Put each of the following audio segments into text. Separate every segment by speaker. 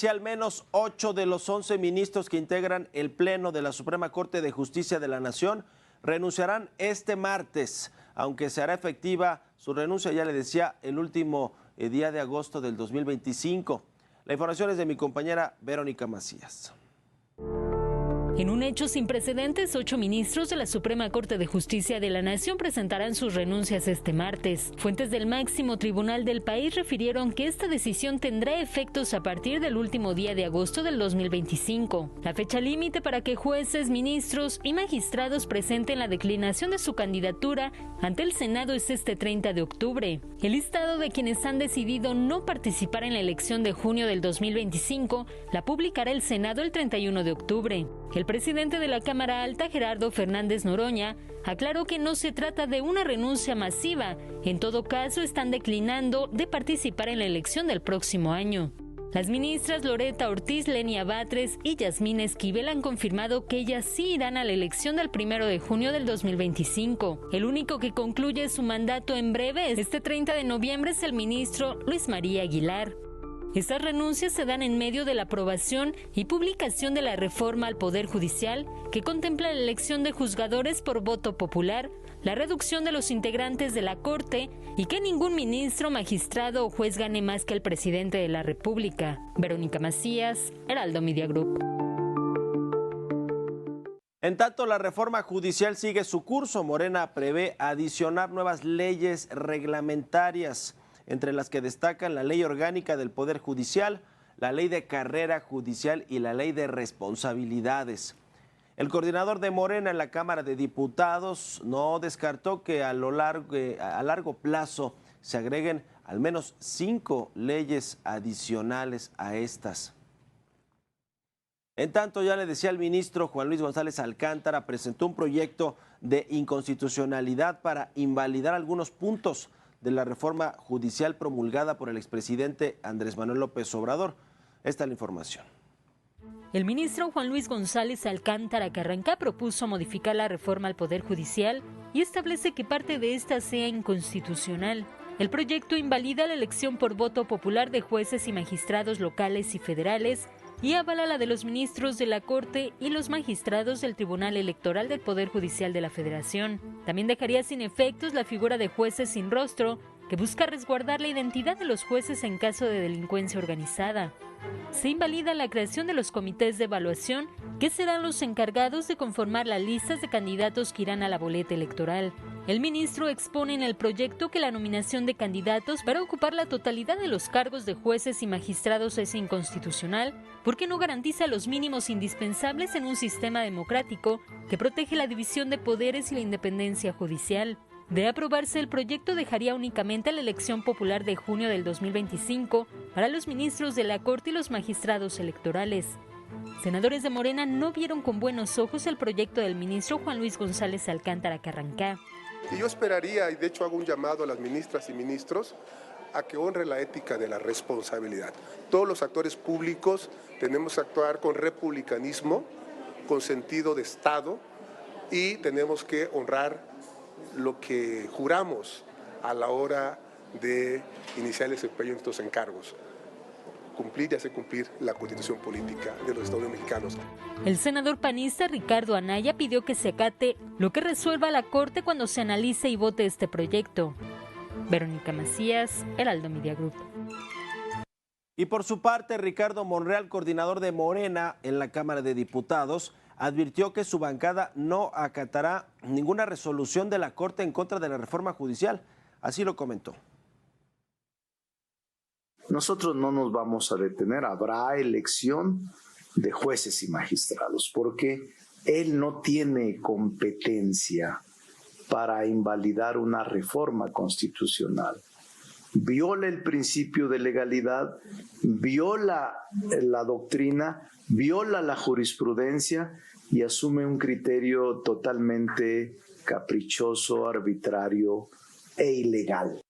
Speaker 1: Si al menos 8 de los 11 ministros que integran el Pleno de la Suprema Corte de Justicia de la Nación renunciarán este martes, aunque se hará efectiva su renuncia, ya le decía, el último día de agosto del 2025. La información es de mi compañera Verónica Macías.
Speaker 2: En un hecho sin precedentes, 8 ministros de la Suprema Corte de Justicia de la Nación presentarán sus renuncias este martes. Fuentes del máximo tribunal del país refirieron que esta decisión tendrá efectos a partir del último día de agosto del 2025. La fecha límite para que jueces, ministros y magistrados presenten la declinación de su candidatura ante el Senado es este 30 de octubre. El listado de quienes han decidido no participar en la elección de junio del 2025 la publicará el Senado el 31 de octubre. El presidente de la Cámara Alta, Gerardo Fernández Noroña, aclaró que no se trata de una renuncia masiva. En todo caso, están declinando de participar en la elección del próximo año. Las ministras Loreta Ortiz, Lenia Batres y Yasmín Esquivel han confirmado que ellas sí irán a la elección del 1 de junio del 2025. El único que concluye su mandato en breve, este 30 de noviembre, es el ministro Luis María Aguilar. Estas renuncias se dan en medio de la aprobación y publicación de la reforma al Poder Judicial, que contempla la elección de juzgadores por voto popular, la reducción de los integrantes de la Corte y que ningún ministro, magistrado o juez gane más que el presidente de la República. Verónica Macías, Heraldo Media Group.
Speaker 1: En tanto, la reforma judicial sigue su curso. Morena prevé adicionar nuevas leyes reglamentarias, entre las que destacan la Ley Orgánica del Poder Judicial, la Ley de Carrera Judicial y la Ley de Responsabilidades. El coordinador de Morena en la Cámara de Diputados no descartó que a largo plazo se agreguen al menos 5 leyes adicionales a estas. En tanto, ya le decía el ministro Juan Luis González Alcántara, presentó un proyecto de inconstitucionalidad para invalidar algunos puntos de la reforma judicial promulgada por el expresidente Andrés Manuel López Obrador. Esta es la información.
Speaker 2: El ministro Juan Luis González Alcántara Carrancá propuso modificar la reforma al Poder Judicial y establece que parte de esta sea inconstitucional. El proyecto invalida la elección por voto popular de jueces y magistrados locales y federales y avala la de los ministros de la Corte y los magistrados del Tribunal Electoral del Poder Judicial de la Federación. También dejaría sin efectos la figura de jueces sin rostro, que busca resguardar la identidad de los jueces en caso de delincuencia organizada. Se invalida la creación de los comités de evaluación, que serán los encargados de conformar las listas de candidatos que irán a la boleta electoral. El ministro expone en el proyecto que la nominación de candidatos para ocupar la totalidad de los cargos de jueces y magistrados es inconstitucional porque no garantiza los mínimos indispensables en un sistema democrático que protege la división de poderes y la independencia judicial. De aprobarse, el proyecto dejaría únicamente la elección popular de junio del 2025 para los ministros de la Corte y los magistrados electorales. Senadores de Morena no vieron con buenos ojos el proyecto del ministro Juan Luis González Alcántara Carrancá.
Speaker 3: Y yo esperaría, y de hecho hago un llamado a las ministras y ministros, a que honre la ética de la responsabilidad. Todos los actores públicos tenemos que actuar con republicanismo, con sentido de Estado, y tenemos que honrar lo que juramos a la hora de iniciar el desempeño de estos encargos. Cumplir y hacer cumplir la Constitución política de los Estados Mexicanos.
Speaker 2: El senador panista Ricardo Anaya pidió que se acate lo que resuelva la Corte cuando se analice y vote este proyecto. Verónica Macías, Heraldo Media Group.
Speaker 1: Y por su parte, Ricardo Monreal, coordinador de Morena en la Cámara de Diputados, advirtió que su bancada no acatará ninguna resolución de la Corte en contra de la reforma judicial. Así lo comentó.
Speaker 4: Nosotros no nos vamos a detener, habrá elección de jueces y magistrados, porque él no tiene competencia para invalidar una reforma constitucional. Viola el principio de legalidad, viola la doctrina, viola la jurisprudencia y asume un criterio totalmente caprichoso, arbitrario e ilegal.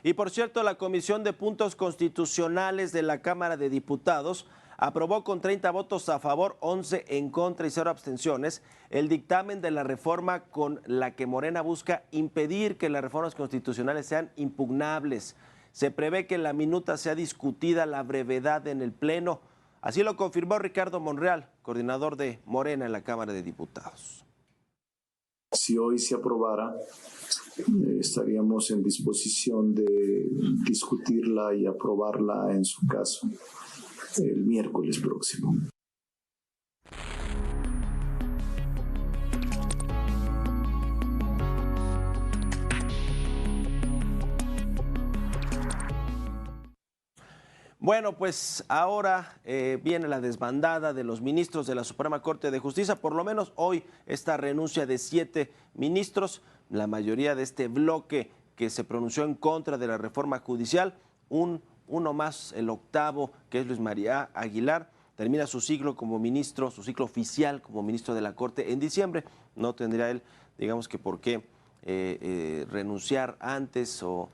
Speaker 1: Y por cierto, la Comisión de Puntos Constitucionales de la Cámara de Diputados aprobó con 30 votos a favor, 11 en contra y 0 abstenciones el dictamen de la reforma con la que Morena busca impedir que las reformas constitucionales sean impugnables. Se prevé que en la minuta sea discutida la brevedad en el Pleno. Así lo confirmó Ricardo Monreal, coordinador de Morena en la Cámara de Diputados.
Speaker 5: Si hoy se aprobara, estaríamos en disposición de discutirla y aprobarla en su caso el miércoles próximo.
Speaker 1: Bueno, pues ahora viene la desbandada de los ministros de la Suprema Corte de Justicia, por lo menos hoy esta renuncia de 7 ministros, la mayoría de este bloque que se pronunció en contra de la reforma judicial, uno más, el octavo, que es Luis María Aguilar, termina su ciclo como ministro, su ciclo oficial como ministro de la Corte en diciembre. No tendría él, digamos que por qué renunciar antes o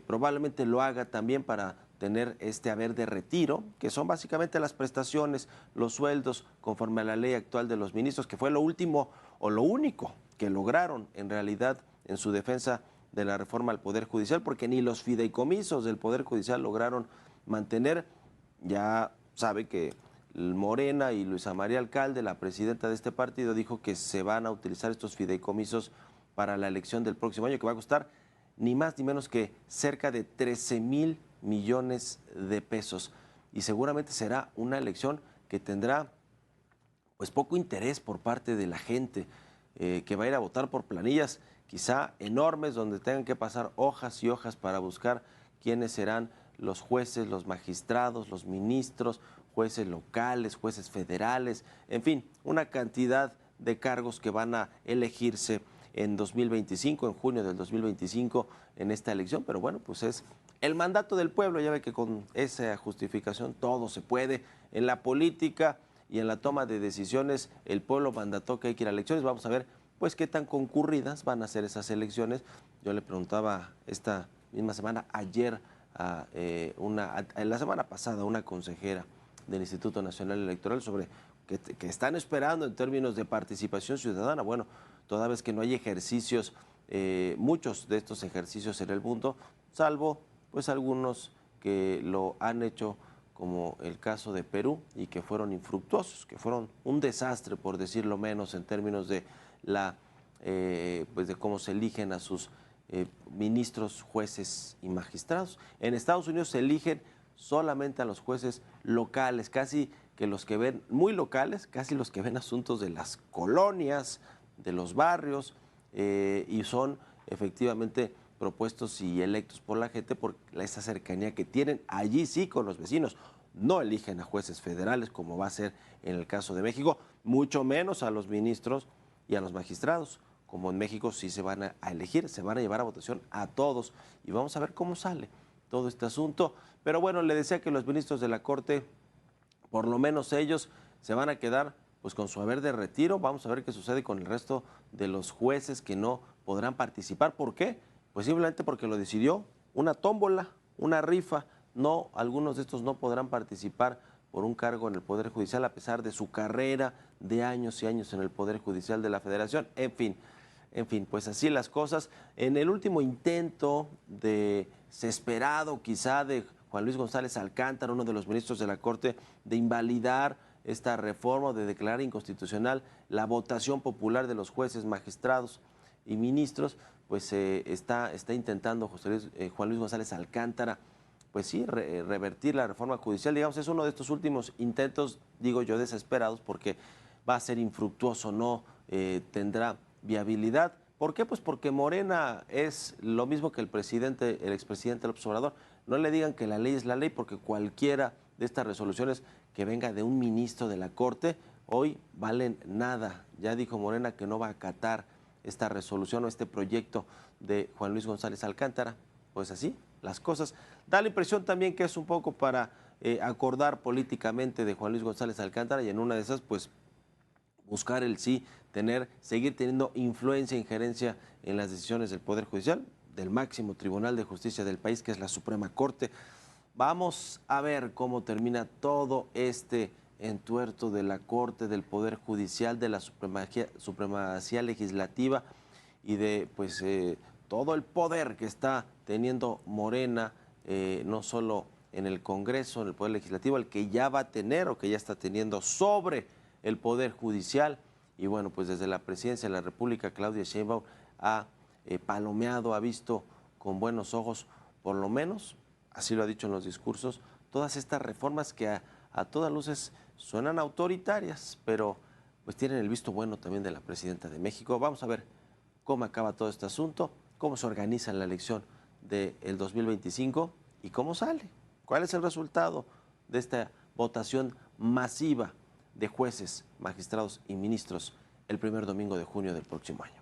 Speaker 1: probablemente lo haga también para tener este haber de retiro, que son básicamente las prestaciones, los sueldos, conforme a la ley actual de los ministros, que fue lo último o lo único que lograron en realidad en su defensa de la reforma al Poder Judicial, porque ni los fideicomisos del Poder Judicial lograron mantener. Ya sabe que Morena y Luisa María Alcalde, la presidenta de este partido, dijo que se van a utilizar estos fideicomisos para la elección del próximo año, que va a costar ni más ni menos que cerca de 13,000 millones de pesos, y seguramente será una elección que tendrá pues poco interés por parte de la gente que va a ir a votar por planillas quizá enormes, donde tengan que pasar hojas y hojas para buscar quiénes serán los jueces, los magistrados, los ministros, jueces locales, jueces federales, en fin, una cantidad de cargos que van a elegirse en 2025, en junio del 2025, en esta elección. Pero bueno, pues es el mandato del pueblo. Ya ve que con esa justificación todo se puede. En la política y en la toma de decisiones, el pueblo mandató que hay que ir a elecciones. Vamos a ver pues qué tan concurridas van a ser esas elecciones. Yo le preguntaba esta misma semana, ayer, la semana pasada, a una consejera del Instituto Nacional Electoral sobre que están esperando en términos de participación ciudadana. Bueno, toda vez que no hay ejercicios, muchos de estos ejercicios en el mundo, salvo pues algunos que lo han hecho, como el caso de Perú, y que fueron infructuosos, que fueron un desastre, por decirlo menos, en términos de pues de cómo se eligen a sus ministros, jueces y magistrados. En Estados Unidos se eligen solamente a los jueces locales, casi que los que ven, muy locales, casi los que ven asuntos de las colonias, de los barrios, y son efectivamente propuestos y electos por la gente por esa cercanía que tienen allí sí con los vecinos. No eligen a jueces federales como va a ser en el caso de México, mucho menos a los ministros y a los magistrados, como en México sí se van a elegir, se van a llevar a votación a todos, y vamos a ver cómo sale todo este asunto. Pero bueno, le decía que los ministros de la Corte, por lo menos ellos, se van a quedar pues con su haber de retiro. Vamos a ver qué sucede con el resto de los jueces que no podrán participar. ¿Por qué? Pues simplemente porque lo decidió una tómbola, una rifa. No, algunos de estos no podrán participar por un cargo en el Poder Judicial a pesar de su carrera de años y años en el Poder Judicial de la Federación. En fin, pues así las cosas. En el último intento desesperado quizá de Juan Luis González Alcántara, uno de los ministros de la Corte, de invalidar esta reforma, de declarar inconstitucional la votación popular de los jueces, magistrados y ministros, pues está intentando Juan Luis González Alcántara, pues sí, revertir la reforma judicial. Digamos, es uno de estos últimos intentos, digo yo, desesperados, porque va a ser infructuoso, no tendrá viabilidad. ¿Por qué? Pues porque Morena es lo mismo que el expresidente López Obrador. No le digan que la ley es la ley, porque cualquiera de estas resoluciones que venga de un ministro de la Corte hoy valen nada. Ya dijo Morena que no va a acatar esta resolución o este proyecto de Juan Luis González Alcántara. Pues así las cosas. Da la impresión también que es un poco para acordar políticamente de Juan Luis González Alcántara, y en una de esas pues buscar el sí, seguir teniendo influencia, injerencia en las decisiones del Poder Judicial, del máximo tribunal de justicia del país, que es la Suprema Corte. Vamos a ver cómo termina todo este entuerto de la Corte, del Poder Judicial, de la supremacía legislativa y de pues todo el poder que está teniendo Morena no solo en el Congreso, en el Poder Legislativo, el que ya va a tener o que ya está teniendo sobre el Poder Judicial. Y bueno, pues desde la Presidencia de la República, Claudia Sheinbaum ha palomeado, ha visto con buenos ojos, por lo menos, así lo ha dicho en los discursos, todas estas reformas que a todas luces suenan autoritarias, pero pues tienen el visto bueno también de la Presidenta de México. Vamos a ver cómo acaba todo este asunto, cómo se organiza la elección del 2025 y cómo sale. ¿Cuál es el resultado de esta votación masiva de jueces, magistrados y ministros el primer domingo de junio del próximo año?